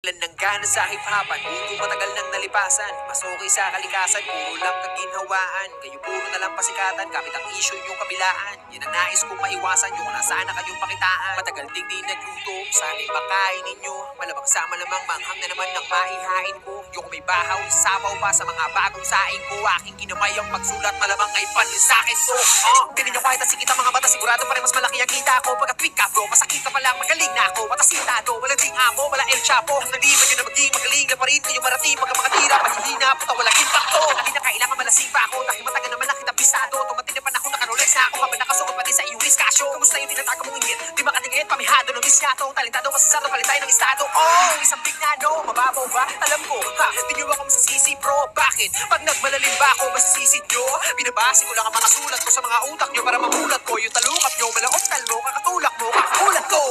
Ilan ng gana sa hip-hopan, buto matagal nang nalipasan. Mas okay sa kalikasan, puro lang kaginhawaan. Kayo puro na lang pasikatan, kapit ang issue yung kabilaan. Yan ang nais kong maiwasan, yung nasana kayong pakitaan. Matagal ding di nagluto, sana'y makain ninyo. Malamang sa malamang manghang na naman ng maihain ko. Yung may bahaw, sabaw pa sa mga bagong saing ko. Aking kinamay ang magsulat, malamang ay panin sa akin to. Tingin nyo kahit at sikita mga bata, sigurado pa rin mas malaki ang kita ko. Pagka-tweak ka bro, masakit ka palang magaling na ako. Matasintado, walang ding amo, wala El Chapo. Naliman nyo na maging magaling na pa rin kayo marating. Pagka makatira, mahihina, puta walang impacto. Hindi na kailangan malasing pa ako, dahil matagal naman na kita bistado. Tumating na panahon, nakarolex na ako, habang nakasuot pati sa iyong diskasyo. Kamusta yung tinatago mong ingit? Di makatingin, pamihado ng misyato. Talentado, masasarap, palitay ng estado. Oh, isang big nano, mababaw ba? Alam ko, ha, di nyo ako masisisi bro. Bakit? Pag nagmalalim ba ako, masisisi nyo? Binabasi ko lang ang mga sulat ko sa mga utak nyo para mamulat ko. Yung talukat nyo, malaop talmo, kakatulak mo, kakakulat ko.